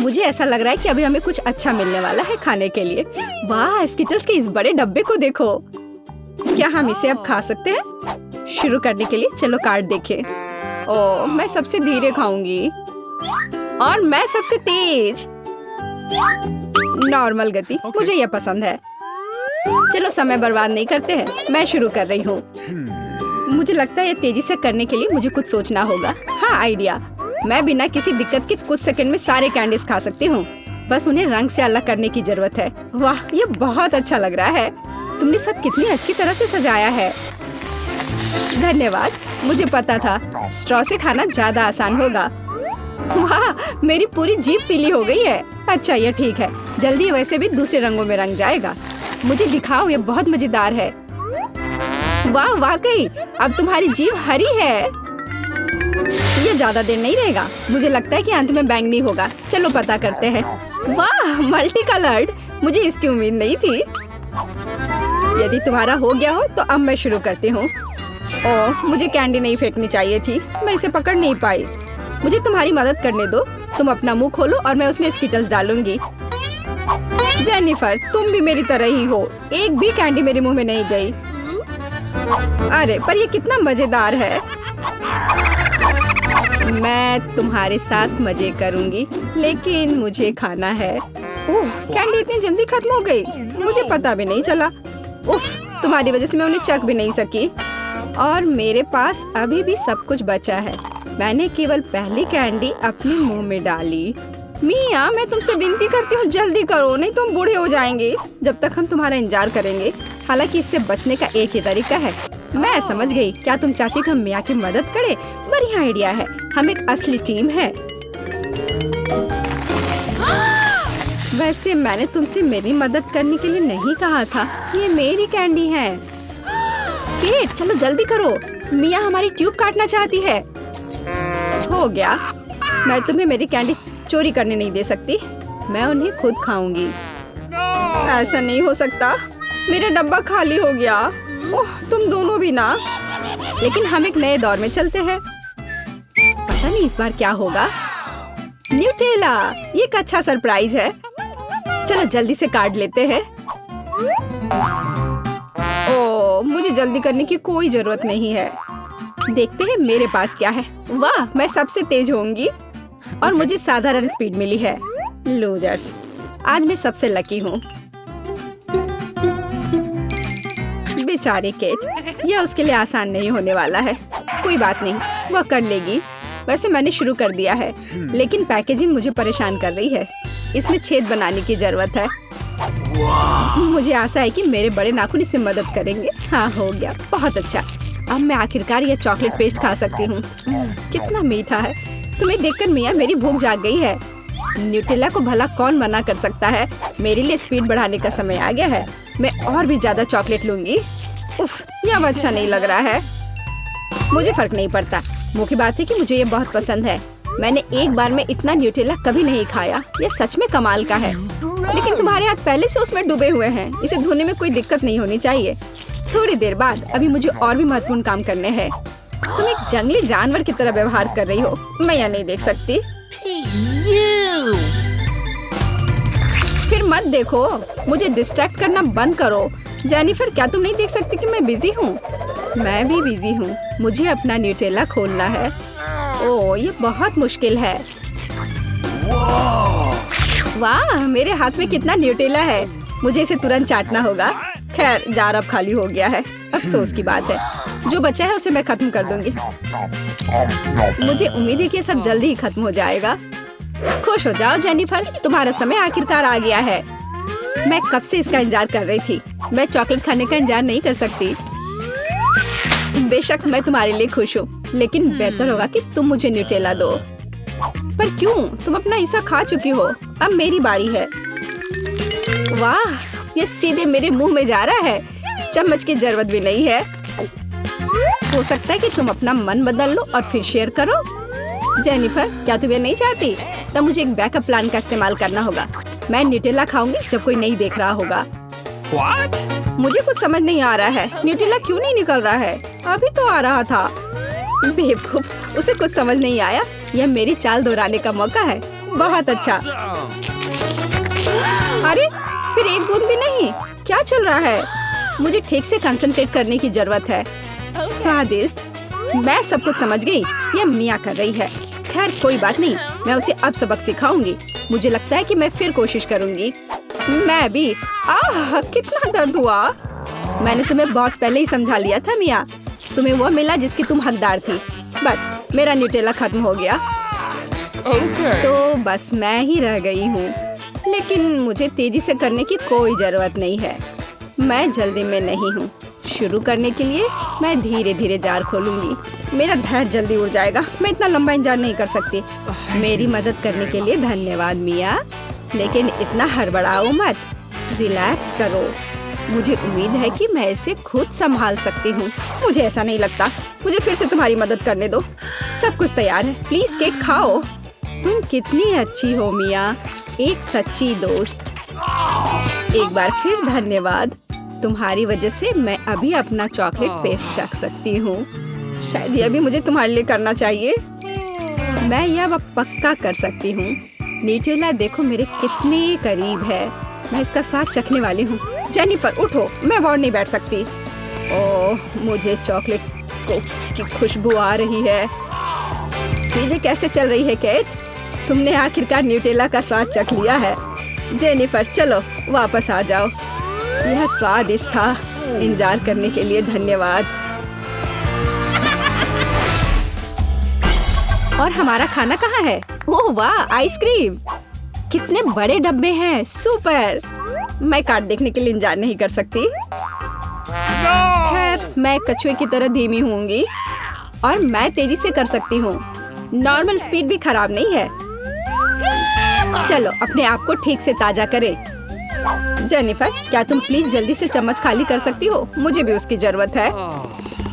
मुझे ऐसा लग रहा है कि अभी हमें कुछ अच्छा मिलने वाला है खाने के लिए। वाह, स्किटल्स के इस बड़े डब्बे को देखो। क्या हम इसे अब खा सकते हैं? शुरू करने के लिए चलो कार्ड देखें। ओह, मैं सबसे धीरे खाऊंगी और मैं सबसे तेज। नॉर्मल गति, मुझे यह पसंद है। चलो समय बर्बाद नहीं करते हैं, मैं शुरू कर रही हूँ। मुझे लगता है ये तेजी से करने के लिए मुझे कुछ सोचना होगा। हाँ, आइडिया। मैं बिना किसी दिक्कत के कुछ सेकंड में सारे कैंडीज खा सकती हूँ। बस उन्हें रंग से अलग करने की जरूरत है। वाह, ये बहुत अच्छा लग रहा है। तुमने सब कितनी अच्छी तरह से सजाया है। धन्यवाद। मुझे पता था स्ट्रॉ से खाना ज्यादा आसान होगा। वाह, मेरी पूरी जीभ पीली हो गई है। अच्छा, ये ठीक है। जल्दी वैसे भी दूसरे रंगों में रंग जाएगा। मुझे दिखाओ, ये बहुत मजेदार है। वाह, वाकई अब तुम्हारी जीभ हरी है। ये ज्यादा देर नहीं रहेगा। मुझे लगता है कि अंत में बैंगनी होगा। चलो पता करते हैं। वाह, मल्टी कलर्ड। मुझे इसकी उम्मीद नहीं थी। यदि तुम्हारा हो गया हो तो अब मैं शुरू करती हूँ। ओह, मुझे कैंडी नहीं फेंकनी चाहिए थी। मैं इसे पकड़ नहीं पाई। मुझे तुम्हारी मदद करने दो। तुम अपना मुंह खोलो और मैं उसमें स्किटल्स डालूंगी। जेनिफर, तुम भी मेरी तरह ही हो। एक भी कैंडी मेरे मुंह में नहीं गई। अरे, पर ये कितना मजेदार है। मैं तुम्हारे साथ मजे करूंगी, लेकिन मुझे खाना है। ओह, कैंडी इतनी जल्दी खत्म हो गई। मुझे पता भी नहीं चला। उफ, तुम्हारी वजह से मैं उन्हें चख भी नहीं सकी। और मेरे पास अभी भी सब कुछ बचा है। मैंने केवल पहली कैंडी अपने मुंह में डाली। मिया, मैं तुमसे विनती करती हूँ, जल्दी करो, नहीं तो हम बूढ़े हो जाएंगे जब तक हम तुम्हारा इंतजार करेंगे। हालांकि इससे बचने का एक ही तरीका है। मैं समझ गई। क्या तुम चाहती हो कि हम मिया की मदद करें? बढ़िया आइडिया है। हम एक असली टीम है। वैसे मैंने तुमसे मेरी मदद करने के लिए नहीं कहा था। ये मेरी कैंडी है। केट, चलो जल्दी करो। मिया हमारी ट्यूब काटना चाहती है। हो गया। मैं तुम्हें मेरी कैंडी चोरी करने नहीं दे सकती। मैं उन्हें खुद खाऊंगी। ऐसा नहीं हो सकता। मेरा डब्बा खाली हो गया। ओह, तुम दोनों भी ना। लेकिन हम एक नए दौर में चलते हैं। पता नहीं इस बार क्या होगा। न्यूटेला, ये एक अच्छा सरप्राइज है। चलो जल्दी से काट लेते हैं। ओह, मुझे जल्दी करने की कोई जरूरत नहीं है। देखते हैं मेरे पास क्या है। वाह, मैं सबसे तेज होंगी और मुझे साधारण स्पीड मिली है। लूजर्स, आज मैं सबसे लकी हूँ। बेचारी केट, यह उसके लिए आसान नहीं होने वाला है। कोई बात नहीं, वह कर लेगी। वैसे मैंने शुरू कर दिया है, लेकिन पैकेजिंग मुझे परेशान कर रही है। इसमें छेद बनाने की जरूरत है। मुझे आशा है कि मेरे बड़े नाखून इससे मदद करेंगे। हाँ, हो गया। बहुत अच्छा। अब मैं आखिरकार यह चॉकलेट पेस्ट खा सकती हूँ। कितना मीठा है। तुम्हें देखकर मिया मेरी भूख जाग गई है। न्यूटेला को भला कौन मना कर सकता है। मेरे लिए स्पीड बढ़ाने का समय आ गया है। मैं और भी ज्यादा चॉकलेट लूंगी। उफ, यह अब अच्छा नहीं लग रहा है। मुझे फर्क नहीं पड़ता। मुख्य बात है कि मुझे ये बहुत पसंद है। मैंने एक बार में इतना न्यूटेला कभी नहीं खाया। यह सच में कमाल का है। लेकिन तुम्हारे हाथ पहले से उसमें डूबे हुए हैं। इसे धोने में कोई दिक्कत नहीं होनी चाहिए। थोड़ी देर बाद अभी मुझे और भी महत्वपूर्ण काम करने हैं। तुम एक जंगली जानवर की तरह व्यवहार कर रही हो। मैं यह नहीं देख सकती। फिर मत देखो। मुझे डिस्ट्रैक्ट करना बंद करो। जेनिफर, क्या तुम नहीं देख सकती कि मैं बिजी हूँ? मैं भी बिजी हूँ। मुझे अपना न्यूटेला खोलना है। ओह, ये बहुत मुश्किल है। वाह, मेरे हाथ में कितना न्यूटेला है। मुझे इसे तुरंत चाटना होगा। खैर, जार अब खाली हो गया है। अफसोस की बात है। जो बचा है उसे मैं खत्म कर दूंगी। मुझे उम्मीद है कि ये सब जल्दी ही खत्म हो जाएगा। खुश हो जाओ जेनिफर, तुम्हारा समय आखिरकार आ गया है। मैं कब से इसका इंतजार कर रही थी। मैं चॉकलेट खाने का इंतजार नहीं कर सकती। बेशक मैं तुम्हारे लिए खुश हूँ, लेकिन बेहतर होगा कि तुम मुझे न्यूटेला दो। पर क्यों? तुम अपना हिस्सा खा चुकी हो। अब मेरी बारी है। वाह, ये सीधे मेरे मुंह में जा रहा है। चम्मच की जरूरत भी नहीं है। हो सकता है कि तुम अपना मन बदल लो और फिर शेयर करो। जेनिफर, क्या तुम ये नहीं चाहती? तब मुझे एक बैकअप प्लान का इस्तेमाल करना होगा। मैं न्यूटेला खाऊंगी जब कोई नहीं देख रहा होगा। What? मुझे कुछ समझ नहीं आ रहा है। न्यूटेला क्यों नहीं निकल रहा है? अभी तो आ रहा था। बेवकूफ, उसे कुछ समझ नहीं आया। यह मेरी चाल दोहराने का मौका है। बहुत अच्छा। अरे फिर एक बूंद भी नहीं, क्या चल रहा है? मुझे ठीक से कंसंट्रेट करने की जरूरत है। स्वादिष्ट, मैं सब कुछ समझ गई। ये मिया कर रही है। खैर कोई बात नहीं, मैं उसे अब सबक सिखाऊंगी। मुझे लगता है कि मैं फिर कोशिश करूंगी। मैं भी। आह कितना दर्द हुआ। मैंने तुम्हें बहुत पहले ही समझा लिया था मिया। तुम्हें वो मिला जिसकी तुम हकदार थी। बस मेरा न्यूटेला खत्म हो गया। तो बस मैं ही रह गई हूँ। लेकिन मुझे तेजी से करने की कोई जरूरत नहीं है। मैं जल्दी में नहीं हूँ। शुरू करने के लिए मैं धीरे धीरे जार खोलूंगी। मेरा धैर्य जल्दी उड़ जाएगा। मैं इतना लंबा इंतजार नहीं कर सकती। मेरी मदद करने के लिए धन्यवाद मिया, लेकिन इतना हड़बड़ाओ मत। रिलैक्स करो। मुझे उम्मीद है कि मैं इसे खुद संभाल सकती हूँ। मुझे ऐसा नहीं लगता। मुझे फिर से तुम्हारी मदद करने दो। सब कुछ तैयार है। प्लीज केक खाओ। तुम कितनी अच्छी हो मिया, एक सच्ची दोस्त। एक बार फिर धन्यवाद। तुम्हारी वजह से मैं अभी अपना चॉकलेट पेस्ट चख सकती हूँ। शायद यह भी मुझे तुम्हारे लिए करना चाहिए। मैं यह पक्का कर सकती हूँ। न्यूटेला देखो मेरे कितने करीब है। मैं इसका स्वाद चखने वाली हूँ। जेनिफर उठो, मैं और नहीं बैठ सकती। ओह मुझे चॉकलेट की खुशबू आ रही है। चीजें कैसे चल रही है केट? तुमने आखिरकार न्यूटेला का स्वाद चख लिया है। जेनिफर चलो वापस आ जाओ। यह स्वादिष्ट था। इंतजार करने के लिए धन्यवाद। और हमारा खाना कहाँ है? ओह वाह, आइसक्रीम। कितने बड़े डब्बे हैं। सुपर। मैं कार्ड देखने के लिए इंतजार नहीं कर सकती। खैर मैं कछुए की तरह धीमी होंगी और मैं तेजी से कर सकती हूँ। नॉर्मल स्पीड भी खराब नहीं है। चलो अपने आप को ठीक से ताजा करें। जेनिफर क्या तुम प्लीज जल्दी से चम्मच खाली कर सकती हो? मुझे भी उसकी जरूरत है।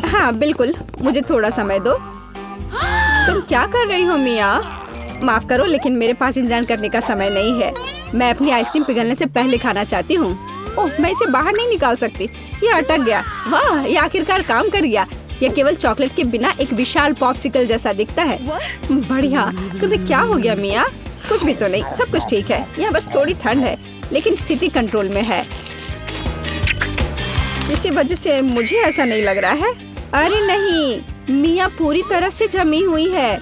हाँ बिल्कुल, मुझे थोड़ा समय दो। तुम क्या कर रही हो मिया? माफ करो लेकिन मेरे पास इंतजार करने का समय नहीं है। मैं अपनी आइसक्रीम पिघलने से पहले खाना चाहती हूँ। ओह मैं इसे बाहर नहीं निकाल सकती। ये अटक गया। वाह ये आखिरकार काम कर गया। यह केवल चॉकलेट के बिना एक विशाल पॉप्सिकल जैसा दिखता है। बढ़िया। तुम्हें क्या हो गया मिया? कुछ भी तो नहीं, सब कुछ ठीक है। यहाँ बस थोड़ी ठंड है लेकिन स्थिति कंट्रोल में है। इसी वजह से मुझे ऐसा नहीं लग रहा है। अरे नहीं, मिया पूरी तरह से जमी हुई है।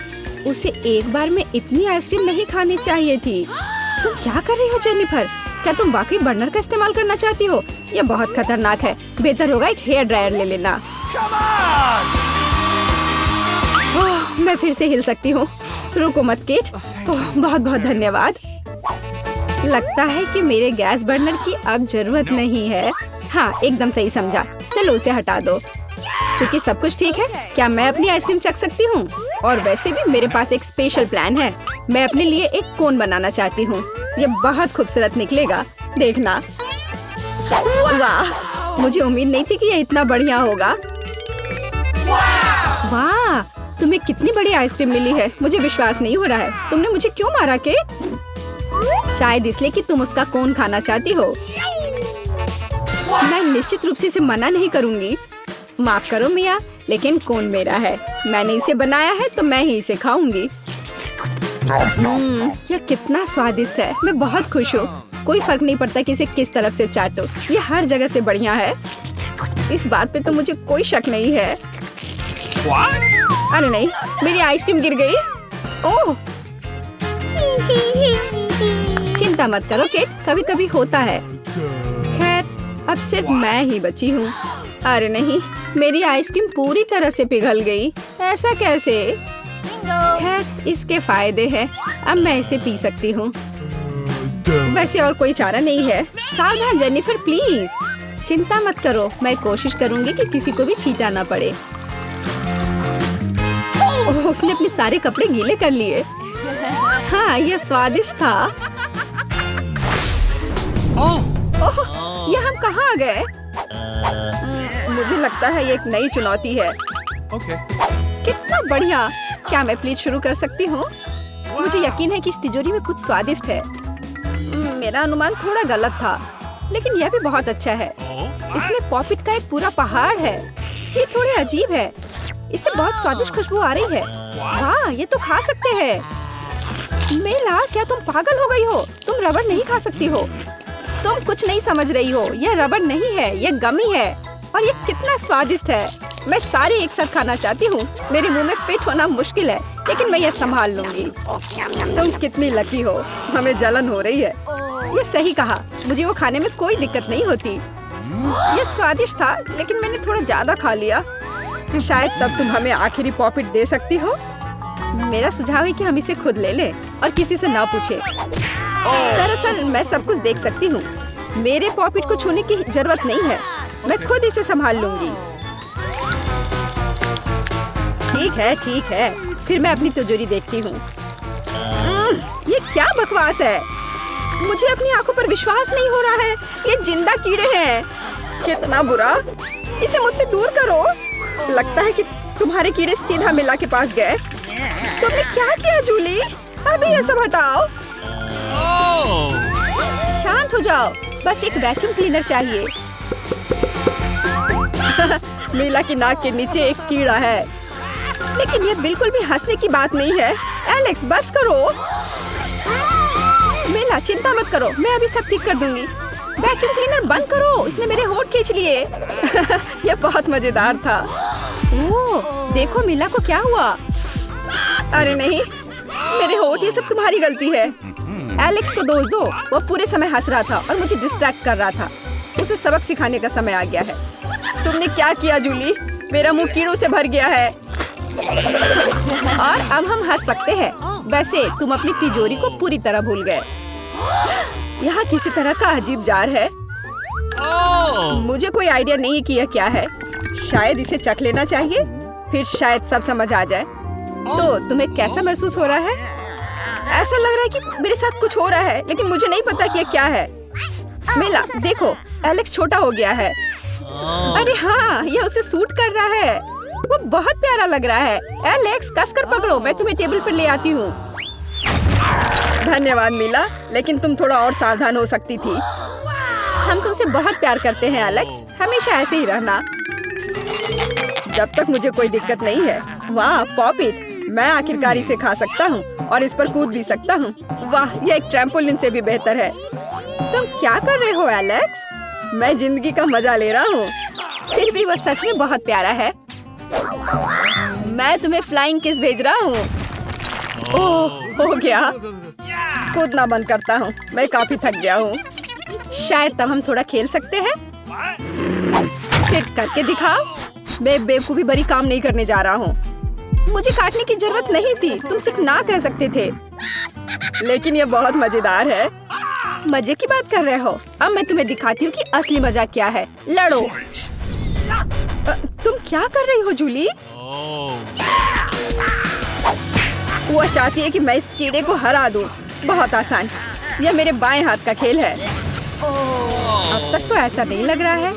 उसे एक बार में इतनी आइसक्रीम नहीं खानी चाहिए थी। तुम क्या कर रही हो जेनिफर? क्या तुम वाकई बर्नर का इस्तेमाल करना चाहती हो? यह बहुत खतरनाक है। बेहतर होगा एक हेयर ड्रायर ले लेना। ओह, मैं फिर से हिल सकती हूँ। रुको मत केट। ओह, बहुत बहुत धन्यवाद। लगता है कि मेरे गैस बर्नर की अब जरूरत नहीं है। हाँ एकदम सही समझा। चलो उसे हटा दो। क्योंकि सब कुछ ठीक है, क्या मैं अपनी आइसक्रीम चख सकती हूँ? और वैसे भी मेरे पास एक स्पेशल प्लान है। मैं अपने लिए एक कोन बनाना चाहती हूँ। ये बहुत खूबसूरत निकलेगा, देखना। वाह, मुझे उम्मीद नहीं थी कि ये इतना बढ़िया होगा। वाह, तुम्हें कितनी बड़ी आइसक्रीम मिली है। मुझे विश्वास नहीं हो रहा है। तुमने मुझे क्यों मारा के? शायद इसलिए कि तुम उसका कोन खाना चाहती हो। मैं निश्चित रूप से इसे मना नहीं करूंगी। माफ करो मिया, लेकिन कोन मेरा है। मैंने इसे बनाया है तो मैं ही इसे खाऊंगी। यह कितना स्वादिष्ट है। मैं बहुत खुश हूँ। कोई फर्क नहीं पड़ता कि इसे किस तरफ से चाटो। ये हर जगह से बढ़िया है। इस बात पे तो मुझे कोई शक नहीं है। अरे नहीं, मेरी आइसक्रीम गिर गई। ओह, चिंता मत करो केट, कभी कभी होता है। खैर अब सिर्फ मैं ही बची हूँ। अरे नहीं, मेरी आइसक्रीम पूरी तरह से पिघल गई। ऐसा कैसे? खैर इसके फायदे हैं। अब मैं इसे पी सकती हूँ। वैसे और कोई चारा नहीं है। सावधान जेनिफर प्लीज। चिंता मत करो, मैं कोशिश करूंगी कि किसी को भी छींटा ना पड़े। ओह, उसने अपने सारे कपड़े गीले कर लिए। हाँ यह स्वादिष्ट था। ओह, ये हम कहाँ आ गए? मुझे लगता है ये एक नई चुनौती है। कितना बढ़िया। क्या मैं प्लीज शुरू कर सकती हूँ? मुझे यकीन है कि इस तिजोरी में कुछ स्वादिष्ट है। मेरा अनुमान थोड़ा गलत था, लेकिन यह भी बहुत अच्छा है। इसमें पॉपिट का एक पूरा पहाड़ है। ये थोड़े अजीब है। इससे बहुत स्वादिष्ट खुशबू आ रही है। वाह, ये तो खा सकते हैं। मेला, क्या तुम पागल हो गई हो? तुम रबड़ नहीं खा सकती हो। तुम कुछ नहीं समझ रही हो। यह रबड़ नहीं है, यह गमी है। और ये कितना स्वादिष्ट है। मैं सारे एक साथ खाना चाहती हूँ। मेरे मुंह में फिट होना मुश्किल है, लेकिन मैं ये संभाल लूंगी। तुम कितनी लकी हो। हमें जलन हो रही है। ये सही कहा। मुझे वो खाने में कोई दिक्कत नहीं होती। ये स्वादिष्ट था, लेकिन मैंने थोड़ा ज्यादा खा लिया। शायद तब तुम हमें आखिरी पॉपिट दे सकती हो। मेरा सुझाव है कि हम इसे खुद ले लें और किसी से ना पूछे। दरअसल मैं सब कुछ देख सकती हूँ। मेरे पॉपिट को छूने की जरूरत नहीं है। मैं खुद इसे संभाल लूंगी। ठीक है। फिर मैं अपनी तिजोरी देखती हूँ। ये क्या बकवास है? मुझे अपनी आंखों पर विश्वास नहीं हो रहा है। ये जिंदा कीड़े हैं। कितना बुरा। इसे मुझसे दूर करो। लगता है कि तुम्हारे कीड़े सीधा मिला के पास गए। तुमने क्या किया जूली? अभी ये सब हटाओ। शांत हो जाओ। बस एक वैक्यूम क्लीनर चाहिए। मीला की नाक के नीचे एक कीड़ा है। लेकिन ये बिल्कुल भी हंसने की बात नहीं है। एलेक्स, बस करो। मीला, चिंता मत करो, मैं अभी सब ठीक कर दूंगी। वैक्यूम क्लीनर बंद करो, इसने मेरे होंठ खींच लिए। ये बहुत मजेदार था। ओह, देखो मीला को क्या हुआ। अरे नहीं, मेरे होंठ, ये सब तुम्हारी गलती है। एलेक्स को दोष दो। वो पूरे समय हंस रहा था और मुझे डिस्ट्रैक्ट कर रहा था। उसे सबक सिखाने का समय आ गया है। तुमने क्या किया जूली? मेरा मुंह कीड़ों से भर गया है। और अब हम हंस सकते हैं। वैसे तुम अपनी तिजोरी को पूरी तरह भूल गए। यहाँ किसी तरह का अजीब जार है। मुझे कोई आइडिया नहीं है कि यह क्या है। शायद इसे चख लेना चाहिए, फिर शायद सब समझ आ जाए। तो तुम्हें कैसा महसूस हो रहा है? ऐसा लग रहा है कि मेरे साथ कुछ हो रहा है, लेकिन मुझे नहीं पता कि यह क्या है। मीला, देखो, एलेक्स छोटा हो गया है। अरे हाँ, यह उसे सूट कर रहा है। वो बहुत प्यारा लग रहा है। एलेक्स, कसकर पकड़ो, मैं तुम्हें टेबल पर ले आती हूँ। धन्यवाद मीला, लेकिन तुम थोड़ा और सावधान हो सकती थी। हम तुमसे बहुत प्यार करते हैं एलेक्स, हमेशा ऐसे ही रहना। जब तक मुझे कोई दिक्कत नहीं है। वाह, पॉपिट, मैं आखिरकार इसे खा सकता हूँ और इस पर कूद भी सकता हूँ। वाह, यह एक ट्रैम्पोलिन से भी बेहतर है। तुम क्या कर रहे हो एलेक्स? मैं जिंदगी का मजा ले रहा हूँ। फिर भी वह सच में बहुत प्यारा है। मैं तुम्हें फ्लाइंग किस भेज रहा हूँ। ओह, हो गया। कूदना बंद करता हूँ, मैं काफी थक गया हूँ। शायद तब हम थोड़ा खेल सकते हैं। फिर करके दिखाओ। मैं बेवकूफी भरी काम नहीं करने जा रहा हूँ। मुझे काटने की जरूरत नहीं थी, तुम सिर्फ ना कह सकते थे। लेकिन ये बहुत मजेदार है। मजे की बात कर रहे हो? अब मैं तुम्हें दिखाती हूँ कि असली मजा क्या है। लड़ो। तुम क्या कर रही हो जूली? वो चाहती है कि मैं इस कीड़े को हरा दूं। बहुत आसान। यह मेरे बाएं हाथ का खेल है। अब तक तो ऐसा नहीं लग रहा है।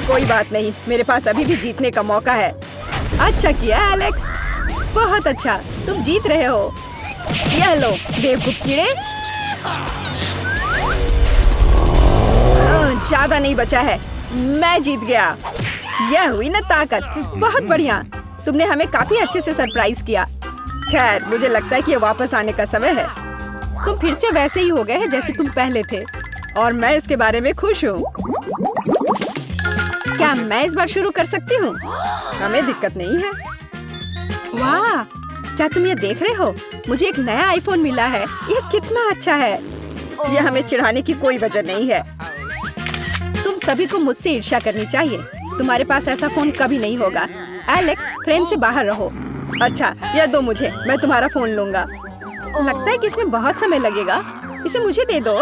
कोई बात नहीं, मेरे पास अभी भी जीतने का मौका है। अच्छा किया एलेक्स, बहुत अच्छा, तुम जीत रहे हो। यह लो बेवकूफ कीड़े। ज्यादा नहीं बचा है, मैं जीत गया। यह हुई ना ताकत। बहुत बढ़िया, तुमने हमें काफी अच्छे से सरप्राइज किया। खैर, मुझे लगता है कि ये वापस आने का समय है। तुम फिर से वैसे ही हो गए हैं जैसे तुम पहले थे, और मैं इसके बारे में खुश हूँ। क्या मैं इस बार शुरू कर सकती हूँ? हमें दिक्कत नहीं है। वाह, क्या तुम ये देख रहे हो? मुझे एक नया आईफोन मिला है। यह कितना अच्छा है। यह हमें चिढ़ाने की कोई वजह नहीं है। तुम सभी को मुझसे ईर्ष्या करनी चाहिए। तुम्हारे पास ऐसा फोन कभी नहीं होगा। एलेक्स, फ्रेम से बाहर रहो। अच्छा, यह दो मुझे, मैं तुम्हारा फोन लूंगा। लगता है कि इसमें बहुत समय लगेगा। इसे मुझे दे दो।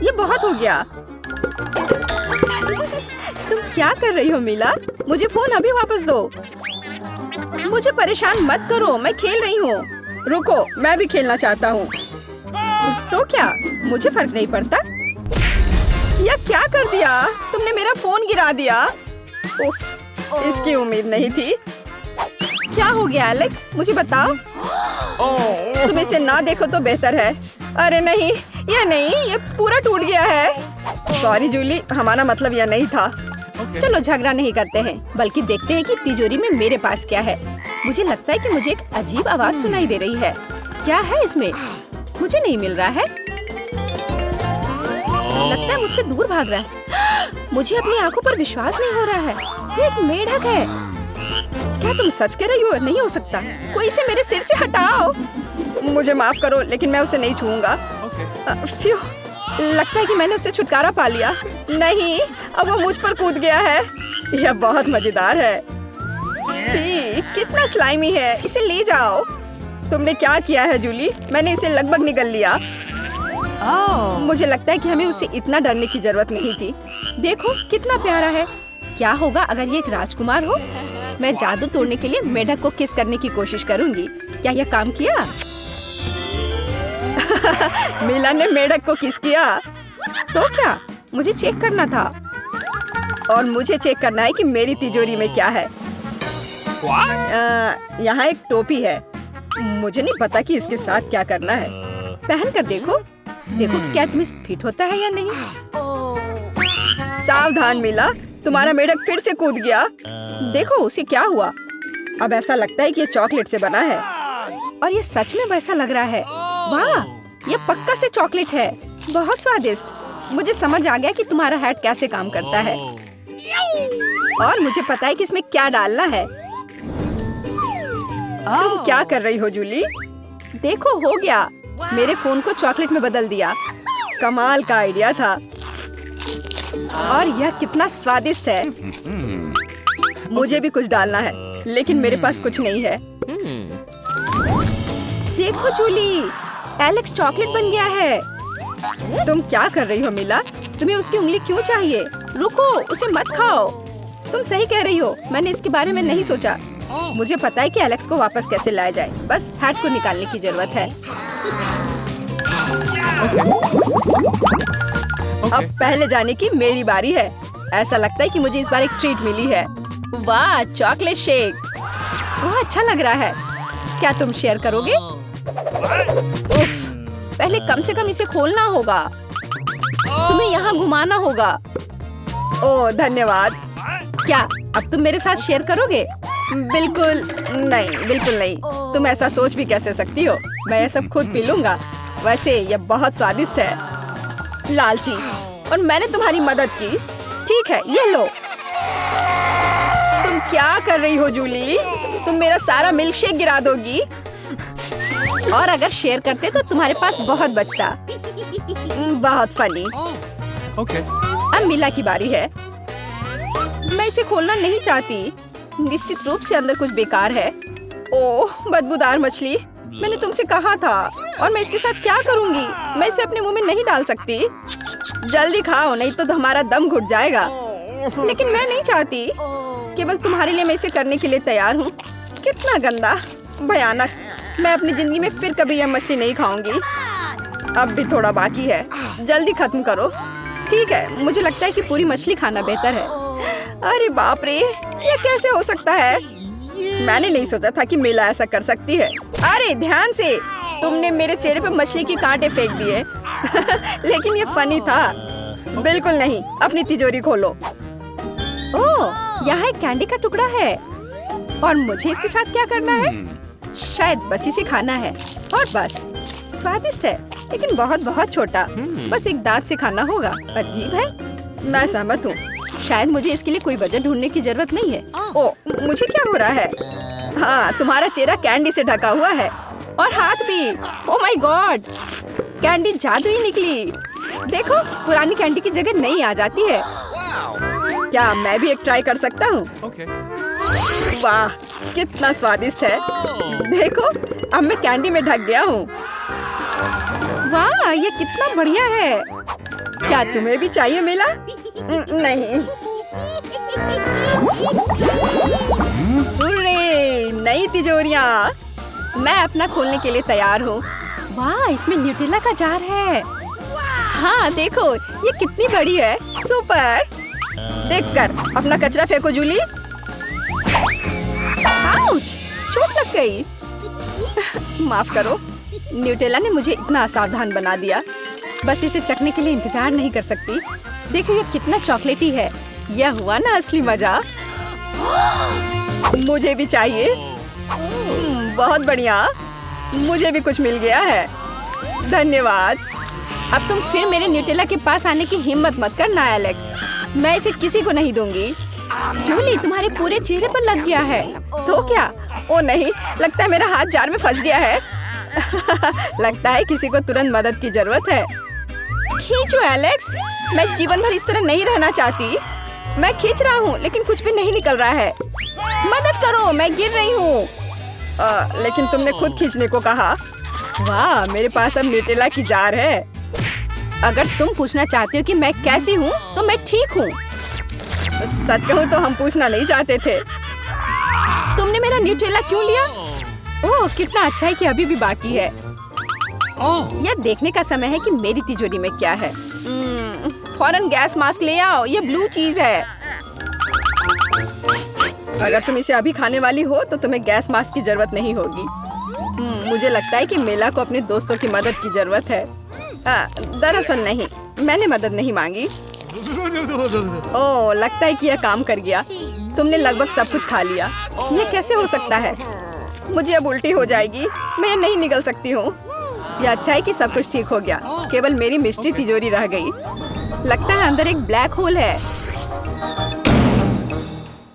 ये बहुत हो गया। तुम क्या कर रही हो मीला? मुझे फोन अभी वापस दो। मुझे परेशान मत करो, मैं खेल रही हूँ। रुको, मैं भी खेलना चाहता हूँ। तो क्या, मुझे फर्क नहीं पड़ता। यह क्या कर दिया? तुमने मेरा फोन गिरा दिया। उफ, इसकी उम्मीद नहीं थी। क्या हो गया एलेक्स, मुझे बताओ। तुम इसे ना देखो तो बेहतर है। अरे नहीं, ये पूरा टूट गया है। सॉरी जूली, हमारा मतलब यह नहीं था। चलो झगड़ा नहीं करते हैं, बल्कि देखते हैं कि तिजोरी में मेरे पास क्या है। मुझे लगता है कि मुझे एक अजीब आवाज सुनाई दे रही है। क्या है इसमें? मुझे नहीं मिल रहा है। लगता है मुझसे दूर भाग रहा है। मुझे अपनी आंखों पर विश्वास नहीं हो रहा है। ये एक मेढक है। क्या तुम सच कह रही हो? नहीं हो सकता। कोई इसे मेरे सिर से हटाओ। मुझे माफ करो, लेकिन मैं उसे नहीं छूऊंगा। फ्यू, लगता है कि मैंने उससे छुटकारा पा लिया। नहीं, अब वो मुझ पर कूद गया है। यह बहुत मजेदार है। छी, कितना स्लाइमी है। इसे ले जाओ। तुमने क्या किया है जूली? मैंने इसे लगभग निगल लिया। मुझे लगता है कि हमें उससे इतना डरने की जरूरत नहीं थी। देखो कितना प्यारा है। क्या होगा अगर ये एक राजकुमार हो? मैं जादू तोड़ने के लिए मेढक को किस करने की कोशिश करूंगी। क्या यह काम किया? मीला ने मेढक को किस किया। तो क्या? मुझे चेक करना था। और मुझे चेक करना है कि मेरी तिजोरी में क्या है। यहाँ एक टोपी है। मुझे नहीं पता कि इसके साथ क्या करना है। पहन कर देखो। देखो कि क्या तुम्हें फिट होता है या नहीं। सावधान मीला, तुम्हारा मेढक फिर से कूद गया। देखो उसे क्या हुआ। अब ऐसा लगता है कि ये चॉकलेट से बना है। और ये सच में वैसा लग रहा है। वाह, ये पक्का से चॉकलेट है। बहुत स्वादिष्ट। मुझे समझ आ गया कि तुम्हारा हैट कैसे काम करता है। और मुझे पता है कि इसमें क्या डालना है। तुम क्या कर रही हो जूली? देखो हो गया। मेरे फोन को चॉकलेट में बदल दिया। कमाल का आइडिया था। और यह कितना स्वादिष्ट है। मुझे भी कुछ डालना है, लेकिन मेरे पास कुछ नहीं है। देखो जूली, एलेक्स चॉकलेट बन गया है। तुम क्या कर रही हो मीला? तुम्हें उसकी उंगली क्यों चाहिए? रुको, उसे मत खाओ। तुम सही कह रही हो। मैंने इसके बारे में नहीं सोचा। मुझे पता है कि एलेक्स को वापस कैसे लाया जाए। बस हैट को निकालने की जरूरत है। अब पहले जाने की मेरी बारी है। ऐसा लगता है कि मुझे इस बार एक ट्रीट मिली है। वाह, चॉकलेट शेक। वाह, अच्छा लग रहा है। क्या तुम शेयर करोगे? उफ, पहले कम से कम इसे खोलना होगा। तुम्हें यहाँ घुमाना होगा। ओह धन्यवाद। क्या अब तुम मेरे साथ शेयर करोगे? बिल्कुल नहीं, बिल्कुल नहीं। तुम ऐसा सोच भी कैसे सकती हो? मैं ये सब खुद पी लूंगा। वैसे यह बहुत स्वादिष्ट है। लालची, और मैंने तुम्हारी मदद की। ठीक है, ये लो। तुम क्या कर रही हो जूली? तुम मेरा सारा मिल्कशेक गिरा दोगी। और अगर शेयर करते तो तुम्हारे पास बहुत बचता। बहुत फनी। अब मीला की बारी है। मैं इसे खोलना नहीं चाहती। निश्चित रूप से अंदर कुछ बेकार है। ओह, बदबूदार मछली। मैंने तुमसे कहा था। और मैं इसके साथ क्या करूंगी? मैं इसे अपने मुंह में नहीं डाल सकती। जल्दी खाओ, नहीं तो हमारा दम घुट जाएगा। लेकिन मैं नहीं चाहती। केवल तुम्हारे लिए मैं इसे करने के लिए तैयार हूँ। कितना गंदा, भयानक। मैं अपनी जिंदगी में फिर कभी यह मछली नहीं खाऊंगी। अब भी थोड़ा बाकी है। जल्दी खत्म करो। ठीक है, मुझे लगता है कि पूरी मछली खाना बेहतर है। अरे बाप रे, ये कैसे हो सकता है? मैंने नहीं सोचा था कि मीला ऐसा कर सकती है। अरे ध्यान से, तुमने मेरे चेहरे पर मछली के कांटे फेंक दिए। लेकिन ये फनी था। बिल्कुल नहीं। अपनी तिजोरी खोलो। ओह, यहाँ एक कैंडी का टुकड़ा है। और मुझे इसके साथ क्या करना है? शायद बस इसे खाना है। और बस। स्वादिष्ट है, लेकिन बहुत बहुत छोटा। बस एक दांत से खाना होगा। अजीब है। मैं सहमत हूँ। शायद मुझे इसके लिए कोई वजह ढूंढने की जरूरत नहीं है। ओह, मुझे क्या हो रहा है? हाँ, तुम्हारा चेहरा कैंडी से ढका हुआ है। और हाथ भी। ओह माय गॉड, कैंडी जादुई निकली। देखो, पुरानी कैंडी की जगह नई आ जाती है। क्या मैं भी एक ट्राई कर सकता हूँ? वाह, कितना स्वादिष्ट है। देखो, अब मैं कैंडी में ढक गया हूँ। वाह, ये कितना बढ़िया है। क्या तुम्हें भी चाहिए मीला? नहीं। हुर्रे, नई तिजोरियां। मैं अपना खोलने के लिए तैयार हूँ। वाह, इसमें न्यूटेला का जार है। हाँ देखो, ये कितनी बड़ी है। सुपर। देखकर अपना कचरा फेंको जूली। आउच, चोट लग गई। माफ करो। न्यूटेला ने मुझे इतना असावधान बना दिया। बस इसे चखने के लिए इंतजार नहीं कर सकती। देखो ये कितना चॉकलेटी है। यह हुआ ना असली मजा। मुझे भी चाहिए। बहुत बढ़िया। मुझे भी कुछ मिल गया है। धन्यवाद। अब तुम फिर मेरे न्यूटेला के पास आने की हिम्मत मत करना एलेक्स। मैं इसे किसी को नहीं दूंगी। जूली, तुम्हारे पूरे चेहरे पर लग गया है। तो क्या? ओ नहीं, लगता है मेरा हाथ जार में फंस गया है। लगता है किसी को तुरंत मदद की जरूरत है। खींचो एलेक्स, मैं जीवन भर इस तरह नहीं रहना चाहती। मैं खींच रहा हूँ लेकिन कुछ भी नहीं निकल रहा है। मदद करो, मैं गिर रही हूँ। लेकिन तुमने खुद खींचने को कहा। वाह, मेरे पास अब न्यूटेला की जार है। अगर तुम पूछना चाहते हो कि मैं कैसी हूँ तो मैं ठीक हूँ। सच कहूँ तो हम पूछना नहीं चाहते थे। तुमने मेरा न्यूटेला क्यों लिया? ओह, कितना अच्छा है कि अभी भी बाकी है। यह देखने का समय है कि मेरी तिजोरी में क्या है। फौरन गैस मास्क ले आओ, ये ब्लू चीज है। अगर तुम इसे अभी खाने वाली हो तो तुम्हें गैस मास्क की जरूरत नहीं होगी। मुझे लगता है कि मेला को अपने दोस्तों की मदद की जरूरत है। दरअसल नहीं, मैंने मदद नहीं मांगी। ओह, लगता है कि यह काम कर गया। तुमने लगभग सब कुछ खा लिया। यह कैसे हो सकता है? मुझे अब उल्टी हो जाएगी। मैं नहीं निकल सकती हूँ। यह अच्छा है कि सब कुछ ठीक हो गया। केवल मेरी मिस्ट्री तिजोरी रह गई। लगता है अंदर एक ब्लैक होल है।